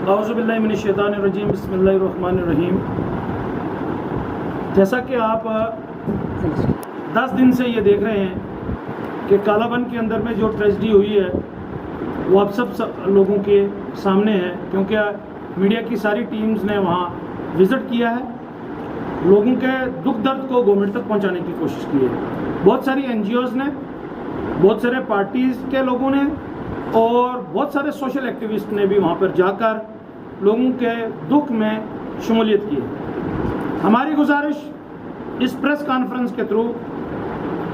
औज़ुबिल्लाहिमिनश्शैतानिर्रजीम बिस्मिल्लाहिर्रहमानिर्रहीम। जैसा कि आप 10 दिन से ये देख रहे हैं कि कालाबन के अंदर में जो ट्रेजेडी हुई है वो आप सब लोगों के सामने है, क्योंकि मीडिया की सारी टीम्स ने वहाँ विज़िट किया है, लोगों के दुख दर्द को गवर्नमेंट तक पहुँचाने की कोशिश की है। बहुत सारी NGOs ने, बहुत सारे पार्टीज़ के लोगों ने और बहुत सारे सोशल एक्टिविस्ट ने भी वहाँ पर जाकर लोगों के दुख में शमूलियत की है। हमारी गुजारिश इस प्रेस कॉन्फ्रेंस के थ्रू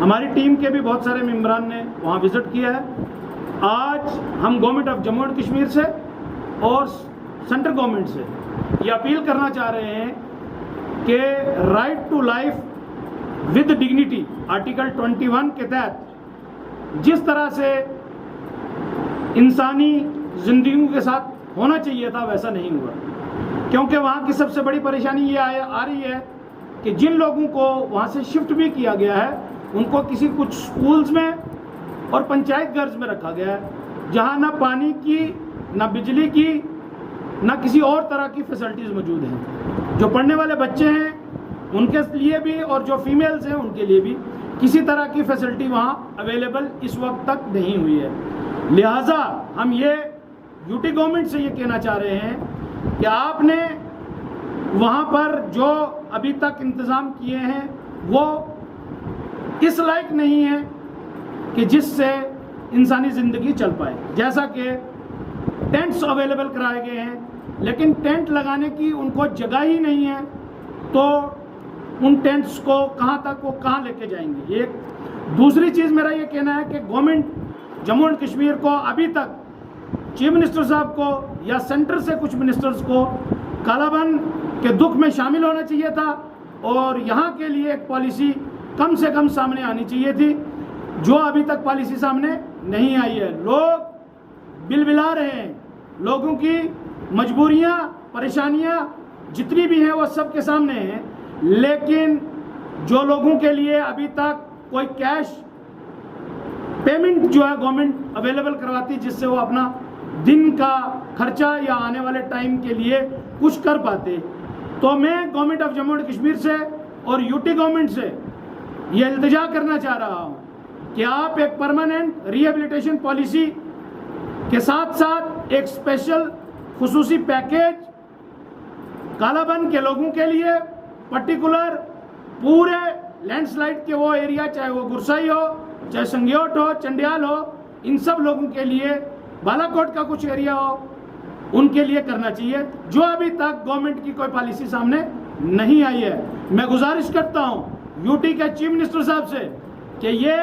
हमारी टीम के भी बहुत सारे मेंबरान ने वहाँ विज़िट किया है। आज हम government of Jammu and Kashmir से और सेंट्रल गवर्नमेंट से ये अपील करना चाह रहे हैं कि right to life with dignity article 21 के तहत जिस तरह से इंसानी जिंदगियों के साथ होना चाहिए था वैसा नहीं हुआ, क्योंकि वहाँ की सबसे बड़ी परेशानी ये आ रही है कि जिन लोगों को वहाँ से शिफ्ट भी किया गया है उनको किसी कुछ स्कूल्स में और पंचायत घर में रखा गया है, जहाँ ना पानी की, ना बिजली की, ना किसी और तरह की फैसिलिटीज़ मौजूद हैं। जो पढ़ने वाले बच्चे हैं उनके लिए भी और जो फीमेल्स हैं उनके लिए भी किसी तरह की फैसिलिटी वहाँ अवेलेबल इस वक्त तक नहीं हुई है। लिहाजा हम ये यूटी गवर्नमेंट से ये कहना चाह रहे हैं कि आपने वहाँ पर जो अभी तक इंतज़ाम किए हैं वो इस लायक नहीं है कि जिससे इंसानी ज़िंदगी चल पाए। जैसा कि टेंट्स अवेलेबल कराए गए हैं, लेकिन टेंट लगाने की उनको जगह ही नहीं है, तो उन टेंट्स को कहाँ लेके जाएंगे। एक दूसरी चीज़ मेरा ये कहना है कि गवर्नमेंट जम्मू एंड कश्मीर को अभी तक चीफ मिनिस्टर साहब को या सेंटर से कुछ मिनिस्टर्स को कालाबन के दुख में शामिल होना चाहिए था और यहाँ के लिए एक पॉलिसी कम से कम सामने आनी चाहिए थी, जो अभी तक पॉलिसी सामने नहीं आई है। लोग बिलबिला रहे हैं, लोगों की मजबूरियाँ, परेशानियाँ जितनी भी हैं वो सबके सामने हैं, लेकिन जो लोगों के लिए अभी तक कोई कैश पेमेंट जो है गवर्नमेंट अवेलेबल करवाती जिससे वो अपना दिन का खर्चा या आने वाले टाइम के लिए कुछ कर पाते, तो मैं government of Jammu and Kashmir से और यूटी गवर्नमेंट से ये इल्तिजा करना चाह रहा हूँ कि आप एक परमानेंट रिहेबिलिटेशन पॉलिसी के साथ साथ एक स्पेशल खुसूसी पैकेज कालाबन के लोगों के लिए, पर्टिकुलर पूरे लैंडस्लाइड के वो एरिया, चाहे वो गुरसाई हो, चाहे संग्योट हो, चंडियाल हो, इन सब लोगों के लिए, बालाकोट का कुछ एरिया हो, उनके लिए करना चाहिए, जो अभी तक गवर्नमेंट की कोई पॉलिसी सामने नहीं आई है। मैं गुजारिश करता हूँ यूटी के चीफ मिनिस्टर साहब से कि ये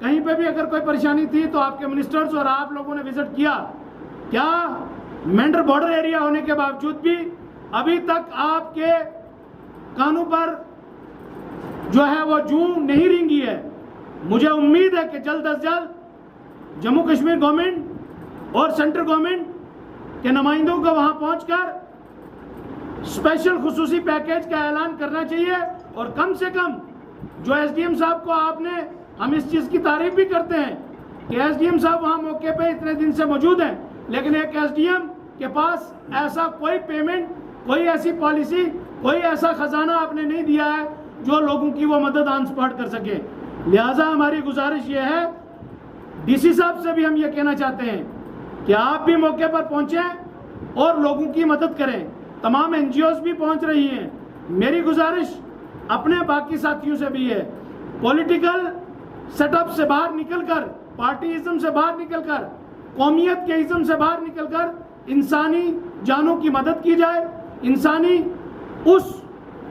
कहीं पे भी अगर कोई परेशानी थी तो आपके मिनिस्टर्स और आप लोगों ने विजिट किया, क्या मेंढर बॉर्डर एरिया होने के बावजूद भी अभी तक आपके कानों पर जो है वो जूं नहीं रेंगी है। मुझे उम्मीद है कि जल्द अज जल्द जम्मू कश्मीर गवर्नमेंट और सेंट्रल गवर्नमेंट के नुमाइंदों को वहां पहुंचकर स्पेशल खुसूसी पैकेज का ऐलान करना चाहिए और कम से कम जो SDM साहब को आपने, हम इस चीज़ की तारीफ भी करते हैं कि SDM साहब वहां मौके पे इतने दिन से मौजूद हैं, लेकिन एक SDM के पास ऐसा कोई पेमेंट, कोई ऐसी पॉलिसी, कोई ऐसा खजाना आपने नहीं दिया है जो लोगों की वो मदद ऑन स्पॉट कर सके। लिहाजा हमारी गुजारिश ये है, DC साहब से भी हम ये कहना चाहते हैं कि आप भी मौके पर पहुंचें और लोगों की मदद करें। तमाम NGOs भी पहुंच रही हैं। मेरी गुजारिश अपने बाकी साथियों से भी है, पॉलिटिकल सेटअप से बाहर निकलकर, पार्टीइज्म से बाहर निकलकर, कौमियत के इज्म से बाहर निकलकर इंसानी जानों की मदद की जाए। इंसानी उस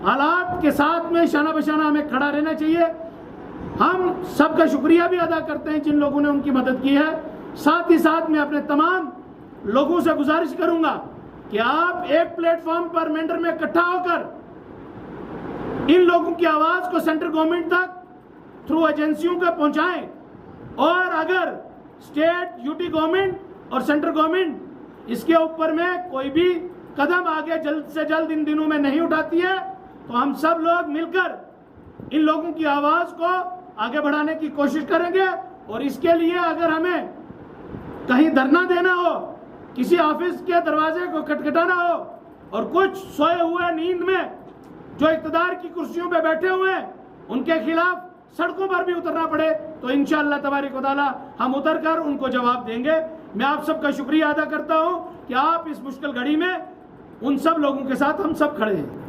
हालात के साथ में शाना बशाना हमें खड़ा रहना चाहिए। हम सबका शुक्रिया भी अदा करते हैं जिन लोगों ने उनकी मदद की है। साथ ही साथ मैं अपने तमाम लोगों से गुजारिश करूंगा कि आप एक प्लेटफॉर्म पर मेंढर में इकट्ठा होकर इन लोगों की आवाज़ को सेंट्रल गवर्नमेंट तक थ्रू एजेंसियों को पहुंचाएं, और अगर स्टेट, यूटी गवर्नमेंट और सेंट्रल गवर्नमेंट इसके ऊपर में कोई भी कदम आगे जल्द से जल्द इन दिनों में नहीं उठाती है, तो हम सब लोग मिलकर इन लोगों की आवाज़ को आगे बढ़ाने की कोशिश करेंगे। और इसके लिए अगर हमें कहीं धरना देना हो किसी ऑफिस के दरवाजे को खटखटाना हो और कुछ सोए हुए नींद में जो इक़्तिदार की कुर्सियों पे बैठे हुए हैं उनके खिलाफ सड़कों पर भी उतरना पड़े तो इंशाअल्लाह तबारक व तआला हम उतर कर उनको जवाब देंगे। मैं आप सबका शुक्रिया अदा करता हूँ कि आप इस मुश्किल घड़ी में उन सब लोगों के साथ हम सब खड़े हैं।